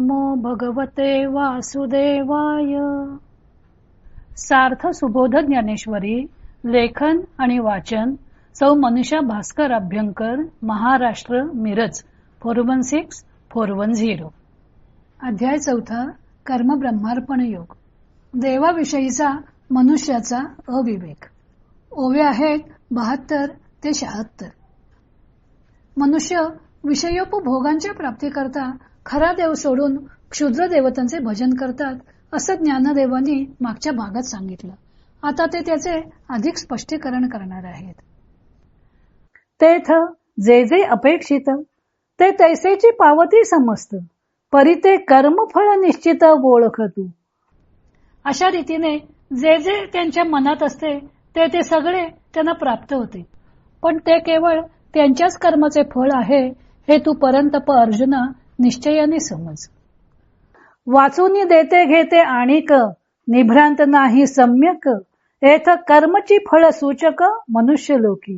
नमो भगवते वासुदेवाय. सार्थ सुबोध ज्ञानेश्वरी. लेखन आणि वाचन सौ मनीषा भास्कर अभ्यंकर, महाराष्ट्र, मिरज 416410. अध्याय 4. कर्म ब्रह्मार्पण योग. देवाविषयीचा मनुष्याचा अविवेक. ओवे आहेत 72 ते 76. मनुष्य विषयोपभोगांच्या प्राप्तीकरता खरा देव सोडून क्षुद्र देवतांचे भजन करतात असं ज्ञानदेवांनी मागच्या भागात सांगितलं. आता ते त्याचे अधिक स्पष्टीकरण करणार आहेत. तेथ जे जे अपेक्षित ते तैसेची पावती समजत, परी ते कर्मफळ निश्चित ओळख तू. अशा रीतीने जे जे त्यांच्या मनात असते ते ते सगळे त्यांना प्राप्त होते, पण ते केवळ त्यांच्याच कर्माचे फळ आहे हे तू परंतप अर्जुना निश्चयाने समज. वाचून देते घेते आणिक, निभ्रांत नाही सम्यक, येथ कर्मची फळ सूचक मनुष्य लोकी.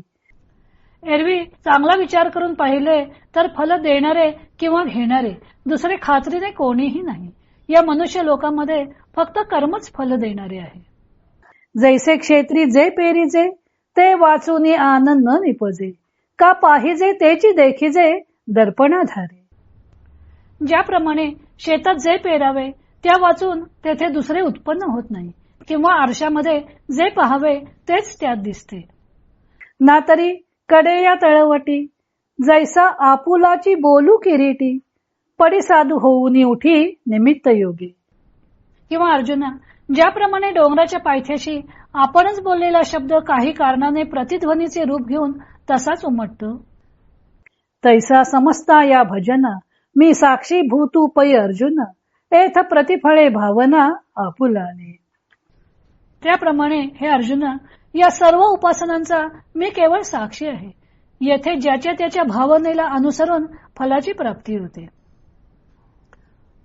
एरवी चांगला विचार करून पाहिले तर फल देणारे किंवा घेणारे दुसरे खात्रीने कोणीही नाही. या मनुष्य लोकांमध्ये फक्त कर्मच फल देणारे आहे. जैसे क्षेत्री जे पेरीजे ते वाचून आनंद न निपजे, का पाहिजे तेची देखीजे दर्पणाधारे. ज्याप्रमाणे शेतात जे पेरावे त्या वाचून तेथे दुसरे उत्पन्न होत नाही, किंवा आरशामध्ये जे पाहावे तेच त्यात दिसते. ना तरी कडे या तळवटी, जैसा आपुलाची बोलू किरीटी, पडी साधू होऊन उठी निमित्त योगी. किंवा अर्जुना, ज्याप्रमाणे डोंगराच्या पायथ्याशी आपणच बोललेला शब्द काही कारणाने प्रतिध्वनीचे रूप घेऊन तसाच उमटतो, तैसा समजता या भजना, मी साक्षी भूतू पै अर्जुन, येथ प्रतिफळे भावना आपुलाने. त्याप्रमाणे हे अर्जुना, या सर्व उपासनांचा मी केवळ साक्षी आहे. येथे ज्याच्या त्याच्या भावनेला अनुसरून फलाची प्राप्ती होते.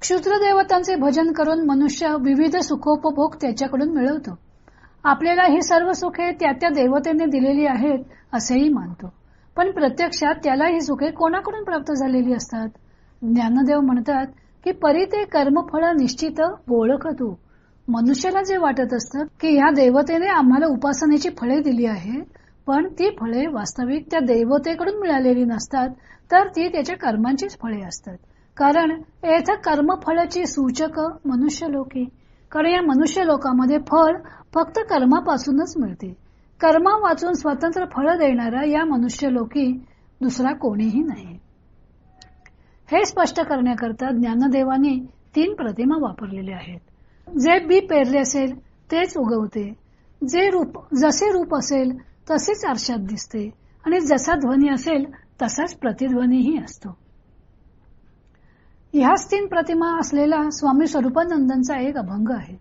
क्षुद्र देवतांचे भजन करून मनुष्य विविध सुखोपभोग त्याच्याकडून मिळवतो. आपल्याला ही सर्व सुखे त्या त्या देवतेने दिलेली आहेत असेही मानतो, पण प्रत्यक्षात त्याला ही सुखे कोणाकडून प्राप्त झालेली असतात. ज्ञानदेव म्हणतात की परी ते कर्मफळ निश्चित ओळख तू. मनुष्याला जे वाटत असतं की ह्या देवतेने आम्हाला उपासनेची फळे दिली आहे, पण ती फळे वास्तविक त्या देवतेकडून मिळालेली नसतात, तर ती त्याच्या कर्मांचीच फळे असतात. कारण येथ कर्मफळाची सूचक मनुष्य लोकी. कारण या मनुष्य लोकांमध्ये फळ फक्त कर्मापासूनच मिळते. कर्मा वाचून स्वतंत्र फळ देणारा या मनुष्य लोकी दुसरा कोणीही नाही. हे स्पष्ट करण्याकरता ज्ञानदेवाने 3 प्रतिमा वापरलेल्या आहेत. जे बी पेरले असेल तेच उगवते, जसे रूप असेल तसेच आरशात दिसते, आणि जसा ध्वनी असेल तसाच प्रतिध्वनीही असतो. ह्याच 3 प्रतिमा असलेला स्वामी स्वरूपानंदांचा एक अभंग आहे.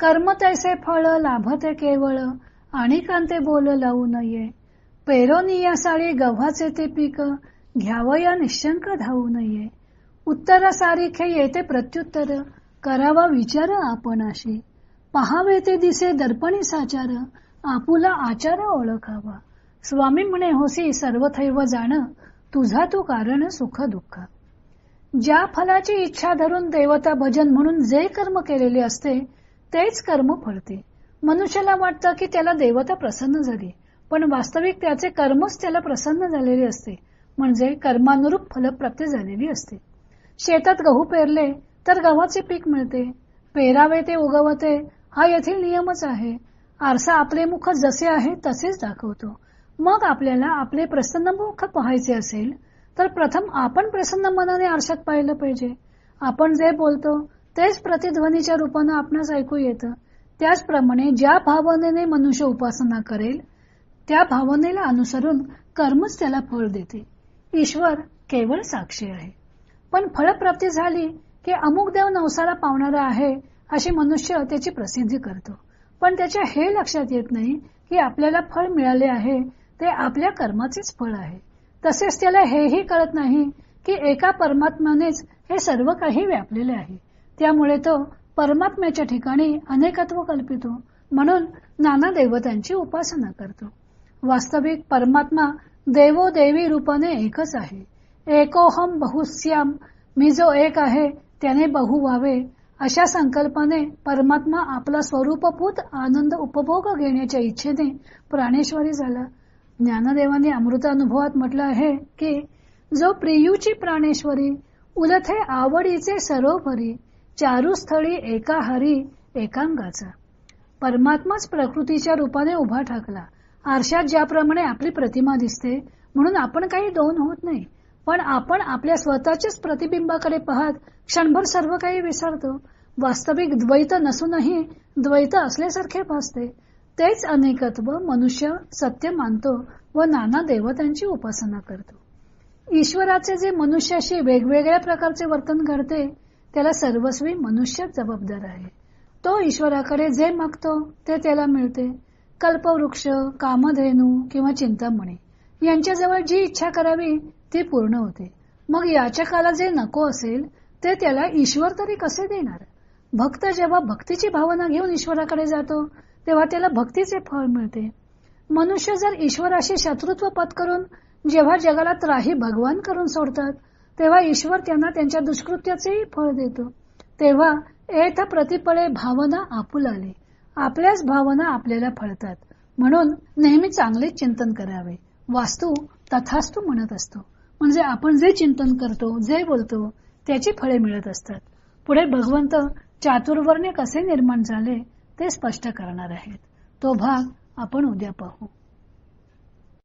कर्म तैसे फळ लाभते केवळ, आणि कांते बोल लावू नये, पेरोनिया साळी गव्हाचे ते पीक, घ्यावया निशंक धावू नये. उत्तर सारिखे येते प्रत्युत्तर, करावा विचार आपणाशी, पहावे ते दिसे दर्पणी साचार, आपुला आचार ओळखावा. स्वामी म्हणे होसी सर्वथैव जाण, तुझा तू कारण सुख दुःख. ज्या फलाची इच्छा धरून देवता भजन म्हणून जे कर्म केलेले असते तेच कर्म फळते. मनुष्याला वाटतं की त्याला देवता प्रसन्न झाली, पण वास्तविक त्याचे कर्मच त्याला प्रसन्न झालेले असते, म्हणजे कर्मानुरूप फलप्राप्ती झालेली असते. शेतात गहू पेरले तर गव्हाचे पीक मिळते, पेरावे ते उगवते हा येथील नियमच आहे. आरसा आपले मुख जसे आहे तसेच दाखवतो. मग आपल्याला आपले प्रसन्न मुख पाहायचे असेल तर प्रथम आपण प्रसन्न मनाने आरशात पाहिलं पाहिजे. आपण जे बोलतो तेच प्रतिध्वनीच्या रूपाने आपणास ऐकू येतं. त्याचप्रमाणे ज्या भावनेने मनुष्य उपासना करेल त्या भावनेला अनुसरून कर्मच त्याला फळ देते. ईश्वर केवळ साक्षी आहे. पण फळप्राप्ती झाली की अमुक देव नवसाला पावणारा आहे अशी मनुष्य त्याची प्रसिद्धी करतो, पण त्याच्या हे लक्षात येत नाही की आपल्याला फळ मिळाले आहे ते आपल्या कर्माचेच फळ आहे. तसेच त्याला हेही कळत नाही की एका परमात्म्यानेच हे सर्व काही व्यापलेले आहे. त्यामुळे तो परमात्म्याच्या ठिकाणी अनेकत्व कल्पितो, म्हणून नाना देवतांची उपासना करतो. वास्तविक परमात्मा देवोदेवी रूपाने एकच आहे. एकोहम बहुश्याम, मी जो एक आहे त्याने बहु व्हावे अशा संकल्पाने परमात्मा आपला स्वरूपभूत आनंद उपभोग घेण्याच्या इच्छेने प्राणेश्वरी झाला. ज्ञानदेवाने अमृतानुभवात म्हटलं आहे की जो प्रियूची प्राणेश्वरी उलथे आवडीचे सरोवरी चारुस्थळी एका हरी एकांगाचा. परमात्माच प्रकृतीच्या रूपाने उभा ठाकला. आरशात ज्याप्रमाणे आपली प्रतिमा दिसते म्हणून आपण काही दोन होत नाही, पण आपण आपल्या स्वतःच्याच प्रतिबिंबाकडे पाहत क्षणभर सर्व काही विसरतो. वास्तविक द्वैत नसूनही द्वैत असल्यासारखे भासते. तेच अनेकत्व मनुष्य सत्य मानतो व नाना देवतांची उपासना करतो. ईश्वराचे जे मनुष्याशी वेगवेगळ्या प्रकारचे वर्तन घडते त्याला सर्वस्वी मनुष्य जबाबदार आहे. तो ईश्वराकडे जे मागतो ते त्याला मिळते. कल्पवृक्ष, कामधेनू किंवा चिंतामणी यांच्याजवळ जी इच्छा करावी ती पूर्ण होते. मग याच्या काला जे नको असेल ते त्याला ईश्वर तरी कसे देणार. भक्त जेव्हा भक्तीची भावना घेऊन ईश्वराकडे जातो तेव्हा त्याला भक्तीचे फळ मिळते. मनुष्य जर ईश्वराशी शत्रुत्व पत्करून जेव्हा जगाला त्राही भगवान करून सोडतात तेव्हा ईश्वर त्यांना त्यांच्या दुष्कृत्याचेही फळ देतो. तेव्हा एथ प्रतिपळे भावना आपुलाले, आपल्याच भावना आपल्याला फळतात. म्हणून नेहमी चांगले चिंतन करावे. वास्तू तथास्तू म्हणत असतो, म्हणजे आपण जे चिंतन करतो जे बोलतो त्याची फळे मिळत असतात. पुढे भगवंत चातुर्वर्ण्य कसे निर्माण झाले ते स्पष्ट करणार आहेत. तो भाग आपण उद्या पाहू.